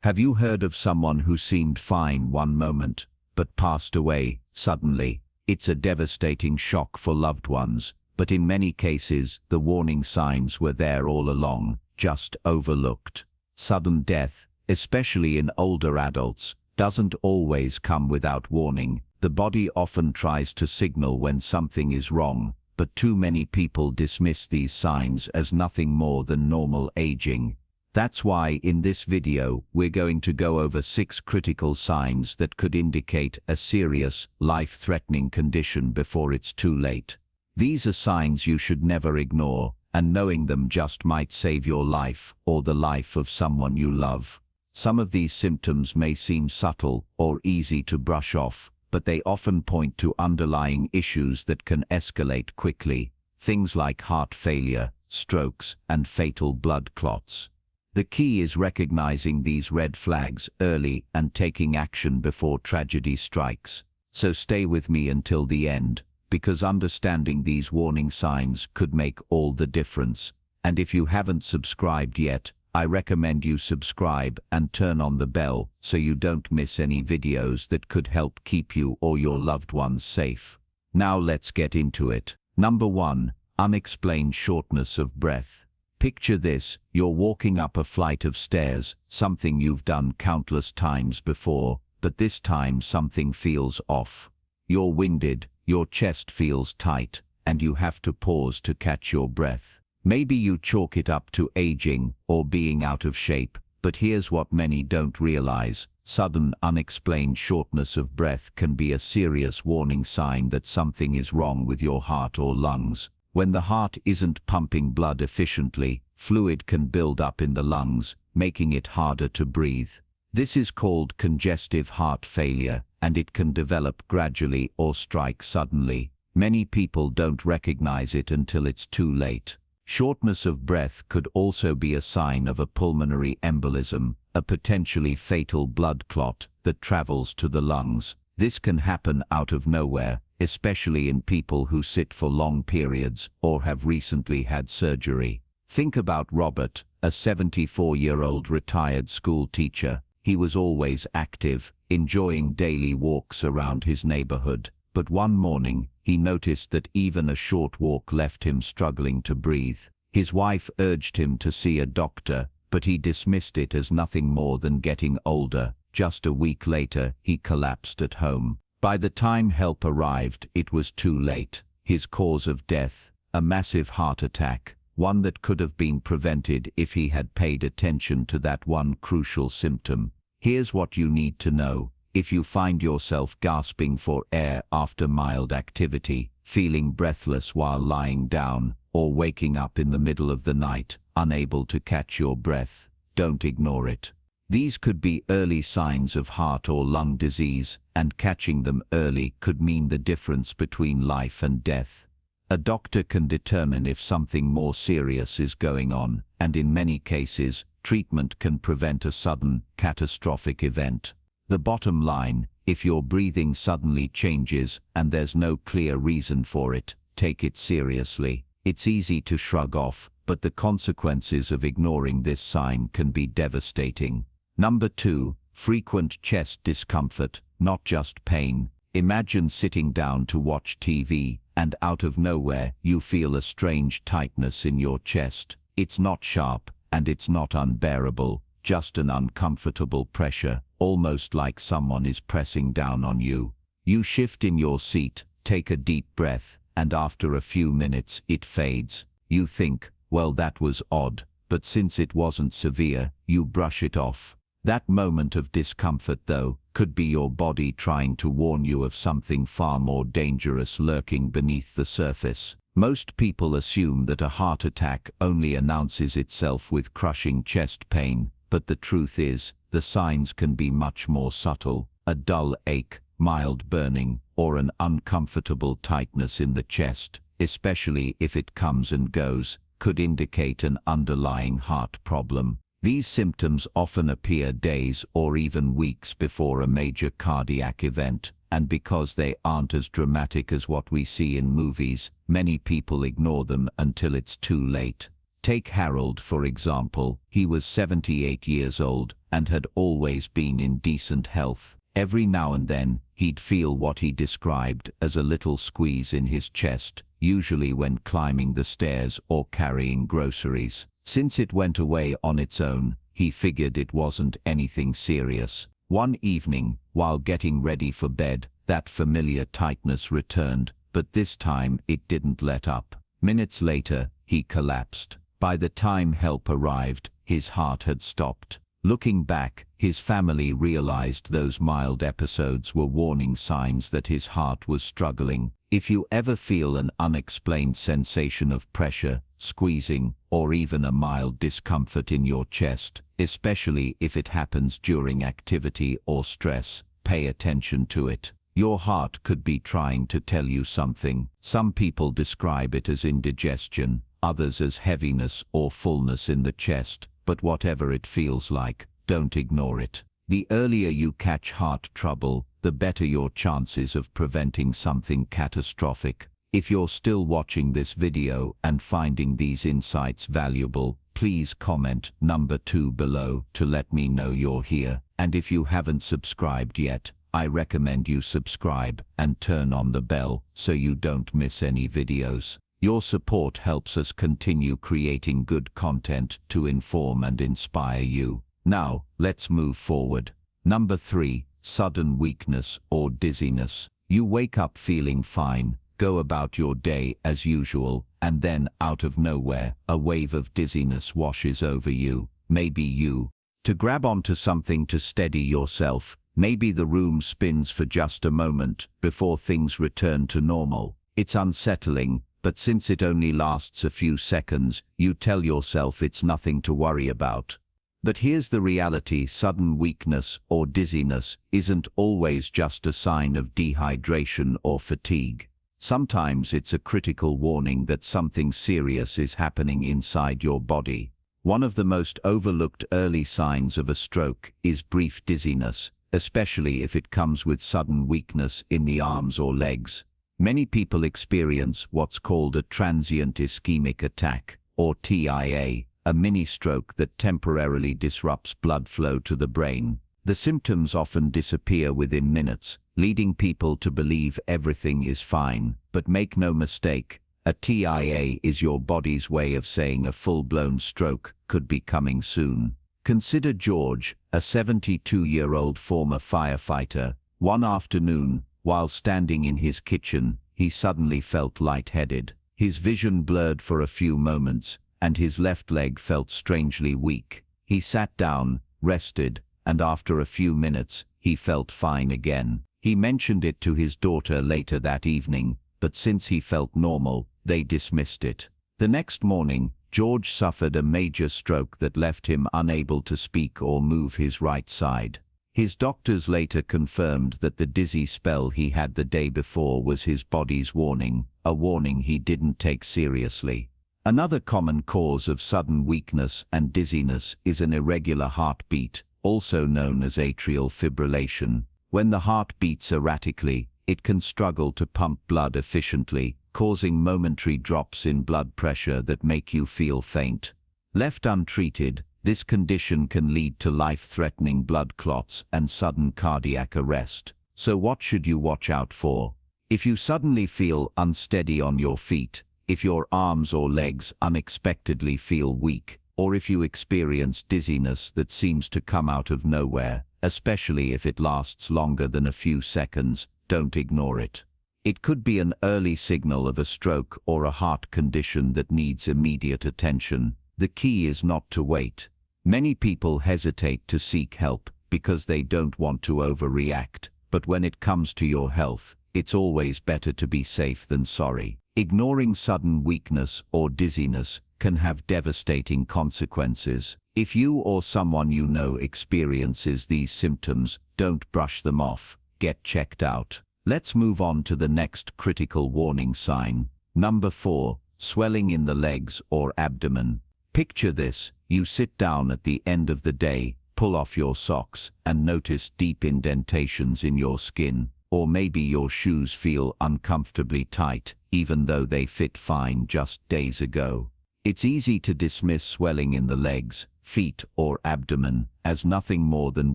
Have you heard of someone who seemed fine one moment, but passed away suddenly? It's a devastating shock for loved ones, but in many cases, the warning signs were there all along, just overlooked. Sudden death, especially in older adults, doesn't always come without warning. The body often tries to signal when something is wrong, but too many people dismiss these signs as nothing more than normal aging. That's why in this video, we're going to go over 6 critical signs that could indicate a serious, life-threatening condition before it's too late. These are signs you should never ignore, and knowing them just might save your life or the life of someone you love. Some of these symptoms may seem subtle or easy to brush off, but they often point to underlying issues that can escalate quickly. Things like heart failure, strokes, and fatal blood clots. The key is recognizing these red flags early and taking action before tragedy strikes. So stay with me until the end, because understanding these warning signs could make all the difference. And if you haven't subscribed yet, I recommend you subscribe and turn on the bell so you don't miss any videos that could help keep you or your loved ones safe. Now let's get into it. Number 1. Unexplained shortness of breath. Picture this: you're walking up a flight of stairs, something you've done countless times before, but this time something feels off. You're winded, your chest feels tight, and you have to pause to catch your breath. Maybe you chalk it up to aging or being out of shape, but here's what many don't realize. Sudden, unexplained shortness of breath can be a serious warning sign that something is wrong with your heart or lungs. When the heart isn't pumping blood efficiently, fluid can build up in the lungs, making it harder to breathe. This is called congestive heart failure, and it can develop gradually or strike suddenly. Many people don't recognize it until it's too late. Shortness of breath could also be a sign of a pulmonary embolism, a potentially fatal blood clot that travels to the lungs. This can happen out of nowhere, especially in people who sit for long periods or have recently had surgery. Think about Robert, a 74-year-old retired school teacher. He was always active, enjoying daily walks around his neighborhood. But one morning, he noticed that even a short walk left him struggling to breathe. His wife urged him to see a doctor, but he dismissed it as nothing more than getting older. Just a week later, he collapsed at home. By the time help arrived, it was too late. His cause of death, a massive heart attack, one that could have been prevented if he had paid attention to that one crucial symptom. Here's what you need to know. If you find yourself gasping for air after mild activity, feeling breathless while lying down, or waking up in the middle of the night, unable to catch your breath, don't ignore it. These could be early signs of heart or lung disease, and catching them early could mean the difference between life and death. A doctor can determine if something more serious is going on, and in many cases, treatment can prevent a sudden, catastrophic event. The bottom line: if your breathing suddenly changes and there's no clear reason for it, take it seriously. It's easy to shrug off, but the consequences of ignoring this sign can be devastating. Number 2. Frequent chest discomfort, not just pain. Imagine sitting down to watch TV, and out of nowhere, you feel a strange tightness in your chest. It's not sharp, and it's not unbearable, just an uncomfortable pressure, almost like someone is pressing down on you. You shift in your seat, take a deep breath, and after a few minutes, it fades. You think, well, that was odd, but since it wasn't severe, you brush it off. That moment of discomfort, though, could be your body trying to warn you of something far more dangerous lurking beneath the surface. Most people assume that a heart attack only announces itself with crushing chest pain, but the truth is, the signs can be much more subtle. A dull ache, mild burning, or an uncomfortable tightness in the chest, especially if it comes and goes, could indicate an underlying heart problem. These symptoms often appear days or even weeks before a major cardiac event, and because they aren't as dramatic as what we see in movies, many people ignore them until it's too late. Take Harold, for example. He was 78 years old and had always been in decent health. Every now and then, he'd feel what he described as a little squeeze in his chest, usually when climbing the stairs or carrying groceries. Since it went away on its own, he figured it wasn't anything serious. One evening, while getting ready for bed, that familiar tightness returned, but this time it didn't let up. Minutes later, he collapsed. By the time help arrived, his heart had stopped. Looking back, his family realized those mild episodes were warning signs that his heart was struggling. If you ever feel an unexplained sensation of pressure, squeezing, or even a mild discomfort in your chest, especially if it happens during activity or stress, pay attention to it. Your heart could be trying to tell you something. Some people describe it as indigestion, others as heaviness or fullness in the chest, but whatever it feels like, don't ignore it. The earlier you catch heart trouble, the better your chances of preventing something catastrophic. If you're still watching this video and finding these insights valuable, please comment number 2 below to let me know you're here. And if you haven't subscribed yet, I recommend you subscribe and turn on the bell so you don't miss any videos. Your support helps us continue creating good content to inform and inspire you. Now, let's move forward. Number 3, sudden weakness or dizziness. You wake up feeling fine, go about your day as usual, and then, out of nowhere, a wave of dizziness washes over you. Maybe you to grab onto something to steady yourself. Maybe the room spins for just a moment before things return to normal. It's unsettling, but since it only lasts a few seconds, you tell yourself it's nothing to worry about. But here's the reality: sudden weakness or dizziness isn't always just a sign of dehydration or fatigue. Sometimes it's a critical warning that something serious is happening inside your body. One of the most overlooked early signs of a stroke is brief dizziness, especially if it comes with sudden weakness in the arms or legs. Many people experience what's called a transient ischemic attack, or TIA, a mini-stroke that temporarily disrupts blood flow to the brain. The symptoms often disappear within minutes, leading people to believe everything is fine. But make no mistake, a TIA is your body's way of saying a full-blown stroke could be coming soon. Consider George, a 72-year-old former firefighter. One afternoon, while standing in his kitchen, he suddenly felt lightheaded. His vision blurred for a few moments, and his left leg felt strangely weak. He sat down, rested, and after a few minutes, he felt fine again. He mentioned it to his daughter later that evening, but since he felt normal, they dismissed it. The next morning, George suffered a major stroke that left him unable to speak or move his right side. His doctors later confirmed that the dizzy spell he had the day before was his body's warning, a warning he didn't take seriously. Another common cause of sudden weakness and dizziness is an irregular heartbeat, also known as atrial fibrillation. When the heart beats erratically, it can struggle to pump blood efficiently, causing momentary drops in blood pressure that make you feel faint. Left untreated, this condition can lead to life-threatening blood clots and sudden cardiac arrest. So what should you watch out for? If you suddenly feel unsteady on your feet, if your arms or legs unexpectedly feel weak, or if you experience dizziness that seems to come out of nowhere, especially if it lasts longer than a few seconds, don't ignore it. It could be an early signal of a stroke or a heart condition that needs immediate attention. The key is not to wait. Many people hesitate to seek help because they don't want to overreact, but when it comes to your health, it's always better to be safe than sorry. Ignoring sudden weakness or dizziness can have devastating consequences. If you or someone you know experiences these symptoms, don't brush them off. Get checked out. Let's move on to the next critical warning sign. Number 4, swelling in the legs or abdomen. Picture this: you sit down at the end of the day, pull off your socks, and notice deep indentations in your skin. Or maybe your shoes feel uncomfortably tight, even though they fit fine just days ago. It's easy to dismiss swelling in the legs, feet, or abdomen as nothing more than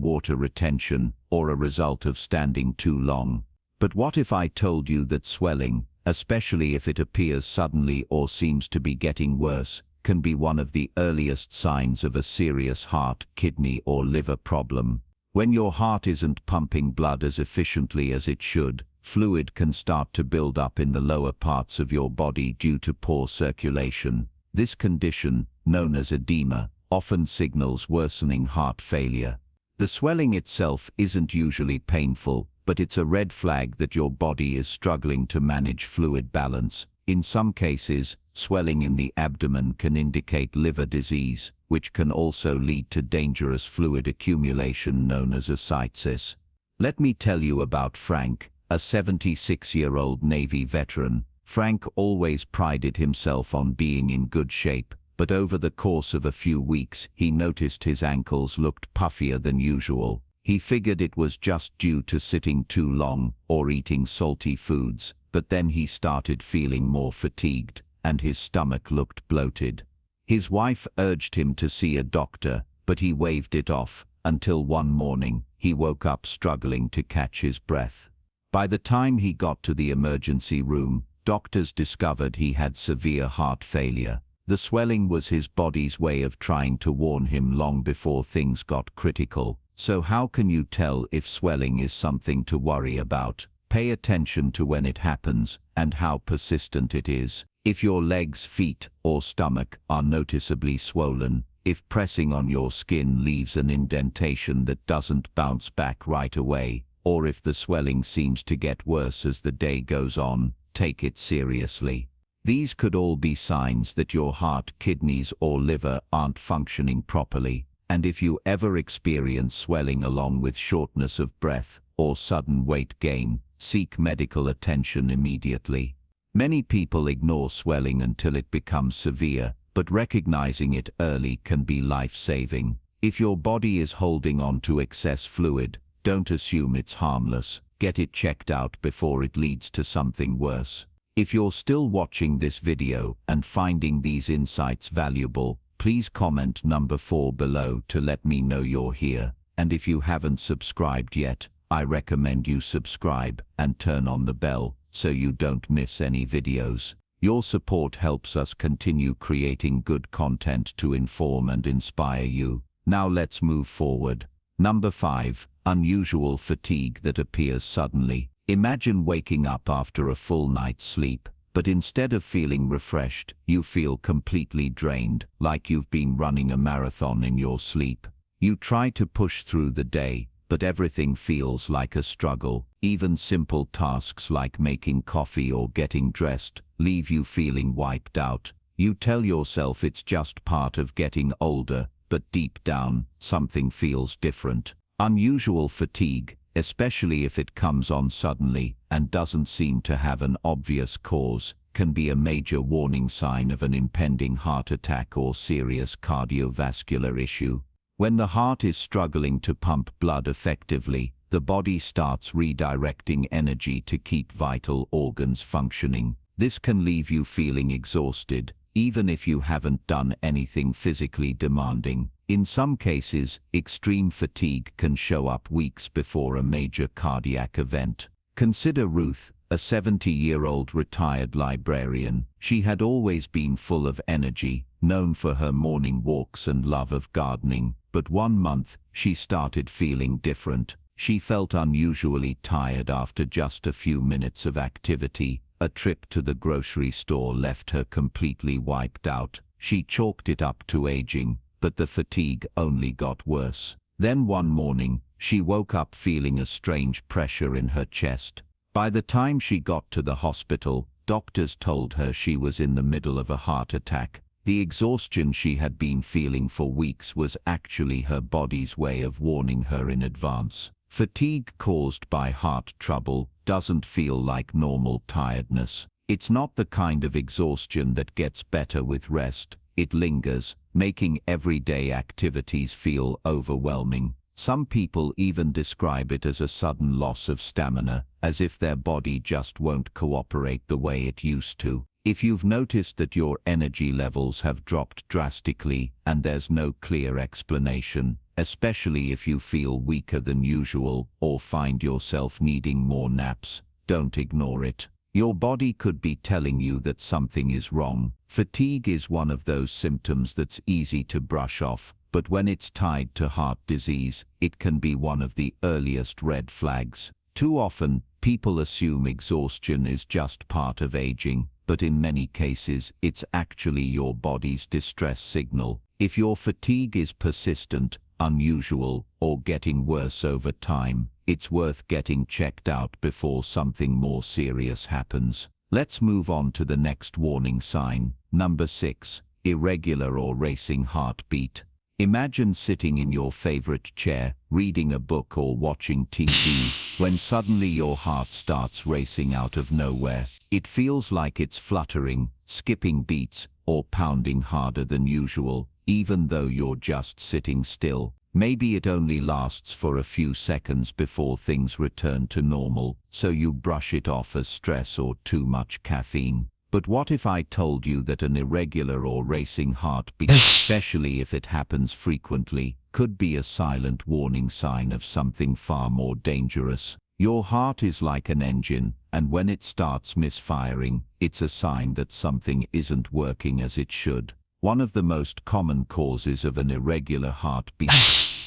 water retention or a result of standing too long. But what if I told you that swelling, especially if it appears suddenly or seems to be getting worse, can be one of the earliest signs of a serious heart, kidney, or liver problem? When your heart isn't pumping blood as efficiently as it should, fluid can start to build up in the lower parts of your body due to poor circulation. This condition, known as edema, often signals worsening heart failure. The swelling itself isn't usually painful, but it's a red flag that your body is struggling to manage fluid balance. In some cases, swelling in the abdomen can indicate liver disease, which can also lead to dangerous fluid accumulation known as ascites. Let me tell you about Frank, a 76-year-old Navy veteran. Frank always prided himself on being in good shape, but over the course of a few weeks, he noticed his ankles looked puffier than usual. He figured it was just due to sitting too long or eating salty foods, but then he started feeling more fatigued, and his stomach looked bloated. His wife urged him to see a doctor, but he waved it off, until one morning, he woke up struggling to catch his breath. By the time he got to the emergency room, doctors discovered he had severe heart failure. The swelling was his body's way of trying to warn him long before things got critical. So how can you tell if swelling is something to worry about? Pay attention to when it happens and how persistent it is. If your legs, feet, or stomach are noticeably swollen, if pressing on your skin leaves an indentation that doesn't bounce back right away, or if the swelling seems to get worse as the day goes on, take it seriously. These could all be signs that your heart, kidneys, or liver aren't functioning properly. And if you ever experience swelling along with shortness of breath or sudden weight gain, seek medical attention immediately. Many people ignore swelling until it becomes severe, but recognizing it early can be life-saving. If your body is holding on to excess fluid, don't assume it's harmless. Get it checked out before it leads to something worse. If you're still watching this video and finding these insights valuable, please comment number 4 below to let me know you're here. And if you haven't subscribed yet, I recommend you subscribe and turn on the bell so you don't miss any videos. Your support helps us continue creating good content to inform and inspire you. Now let's move forward. Number 5. Unusual fatigue that appears suddenly. Imagine waking up after a full night's sleep, but instead of feeling refreshed, you feel completely drained, like you've been running a marathon in your sleep. You try to push through the day, but everything feels like a struggle. Even simple tasks like making coffee or getting dressed leave you feeling wiped out. You tell yourself it's just part of getting older, but deep down, something feels different. Unusual fatigue, especially if it comes on suddenly and doesn't seem to have an obvious cause, can be a major warning sign of an impending heart attack or serious cardiovascular issue. When the heart is struggling to pump blood effectively, the body starts redirecting energy to keep vital organs functioning. This can leave you feeling exhausted, even if you haven't done anything physically demanding. In some cases, extreme fatigue can show up weeks before a major cardiac event. Consider Ruth, a 70-year-old retired librarian. She had always been full of energy, known for her morning walks and love of gardening. But one month, she started feeling different. She felt unusually tired after just a few minutes of activity. A trip to the grocery store left her completely wiped out. She chalked it up to aging, but the fatigue only got worse. Then one morning, she woke up feeling a strange pressure in her chest. By the time she got to the hospital, doctors told her she was in the middle of a heart attack. The exhaustion she had been feeling for weeks was actually her body's way of warning her in advance. Fatigue caused by heart trouble doesn't feel like normal tiredness. It's not the kind of exhaustion that gets better with rest. It lingers, making everyday activities feel overwhelming. Some people even describe it as a sudden loss of stamina, as if their body just won't cooperate the way it used to. If you've noticed that your energy levels have dropped drastically and there's no clear explanation, especially if you feel weaker than usual or find yourself needing more naps, don't ignore it. Your body could be telling you that something is wrong. Fatigue is one of those symptoms that's easy to brush off, but when it's tied to heart disease, it can be one of the earliest red flags. Too often, people assume exhaustion is just part of aging, but in many cases, it's actually your body's distress signal. If your fatigue is persistent, unusual, or getting worse over time, it's worth getting checked out before something more serious happens. Let's move on to the next warning sign. Number 6. Irregular or racing heartbeat. Imagine sitting in your favorite chair, reading a book or watching TV, when suddenly your heart starts racing out of nowhere. It feels like it's fluttering, skipping beats, or pounding harder than usual, even though you're just sitting still. Maybe it only lasts for a few seconds before things return to normal, so you brush it off as stress or too much caffeine. But what if I told you that an irregular or racing heartbeat, especially if it happens frequently, could be a silent warning sign of something far more dangerous? Your heart is like an engine, and when it starts misfiring, it's a sign that something isn't working as it should. One of the most common causes of an irregular heartbeat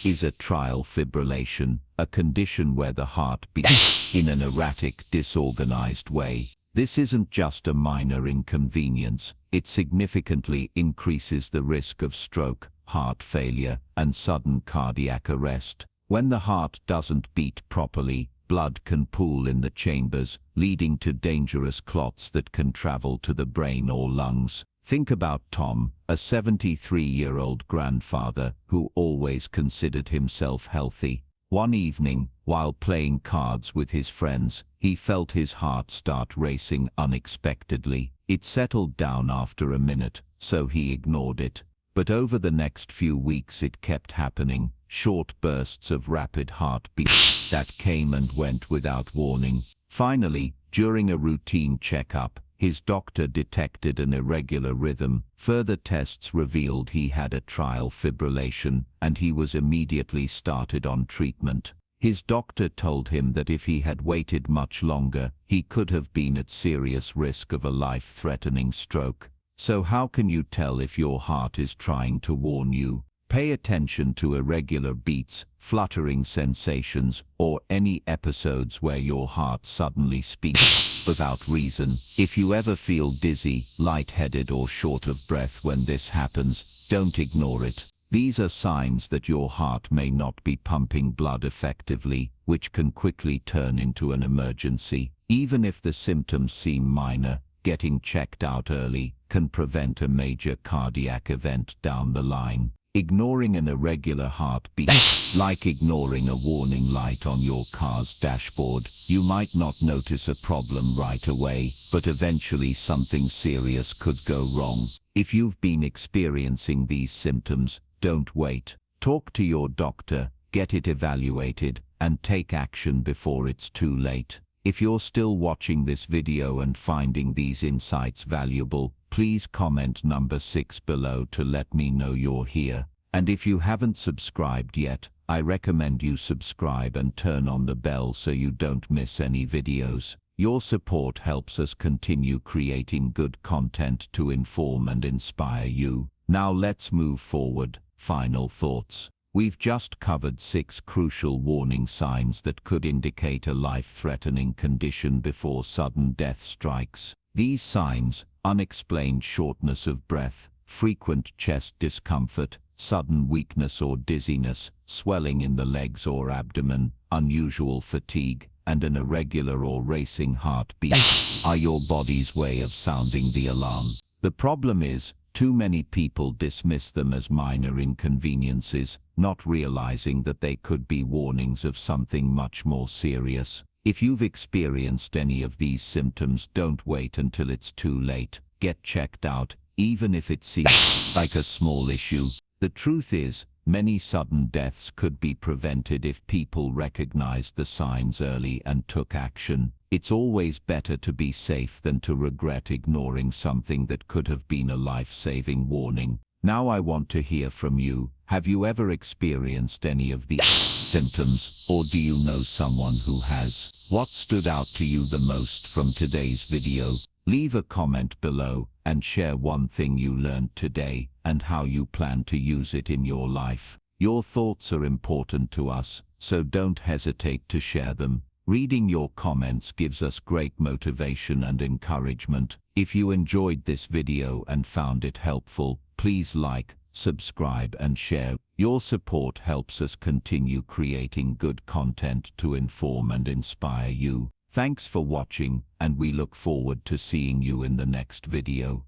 is atrial fibrillation, a condition where the heart beats in an erratic, disorganized way. This isn't just a minor inconvenience, it significantly increases the risk of stroke, heart failure, and sudden cardiac arrest. When the heart doesn't beat properly, blood can pool in the chambers, leading to dangerous clots that can travel to the brain or lungs. Think about Tom, a 73-year-old grandfather who always considered himself healthy. One evening, while playing cards with his friends, he felt his heart start racing unexpectedly. It settled down after a minute, so he ignored it. But over the next few weeks it kept happening, short bursts of rapid heartbeats that came and went without warning. Finally, during a routine checkup, his doctor detected an irregular rhythm. Further tests revealed he had atrial fibrillation, and he was immediately started on treatment. His doctor told him that if he had waited much longer, he could have been at serious risk of a life-threatening stroke. So how can you tell if your heart is trying to warn you? Pay attention to irregular beats, fluttering sensations, or any episodes where your heart suddenly speaks without reason. If you ever feel dizzy, lightheaded, or short of breath when this happens, don't ignore it. These are signs that your heart may not be pumping blood effectively, which can quickly turn into an emergency. Even if the symptoms seem minor, getting checked out early can prevent a major cardiac event down the line. Ignoring an irregular heartbeat, like ignoring a warning light on your car's dashboard. You might not notice a problem right away, but eventually something serious could go wrong. If you've been experiencing these symptoms, don't wait. Talk to your doctor, get it evaluated, and take action before it's too late. If you're still watching this video and finding these insights valuable, please comment number 6 below to let me know you're here. And if you haven't subscribed yet, I recommend you subscribe and turn on the bell so you don't miss any videos. Your support helps us continue creating good content to inform and inspire you. Now let's move forward. Final thoughts. We've just covered 6 crucial warning signs that could indicate a life-threatening condition before sudden death strikes. These signs, unexplained shortness of breath, frequent chest discomfort, sudden weakness or dizziness, swelling in the legs or abdomen, unusual fatigue, and an irregular or racing heartbeat, are your body's way of sounding the alarm. The problem is, too many people dismiss them as minor inconveniences, not realizing that they could be warnings of something much more serious. If you've experienced any of these symptoms, don't wait until it's too late. Get checked out, even if it seems like a small issue. The truth is, Many sudden deaths could be prevented if people recognized the signs early and took action. It's always better to be safe than to regret ignoring something that could have been a life-saving warning. Now I want to hear from you. Have you ever experienced any of these symptoms, or do you know someone who has? What stood out to you the most from today's video? Leave a comment below and share one thing you learned today and how you plan to use it in your life. Your thoughts are important to us, so don't hesitate to share them. Reading your comments gives us great motivation and encouragement. If you enjoyed this video and found it helpful, please like, subscribe and share. Your support helps us continue creating good content to inform and inspire you. Thanks for watching, and we look forward to seeing you in the next video.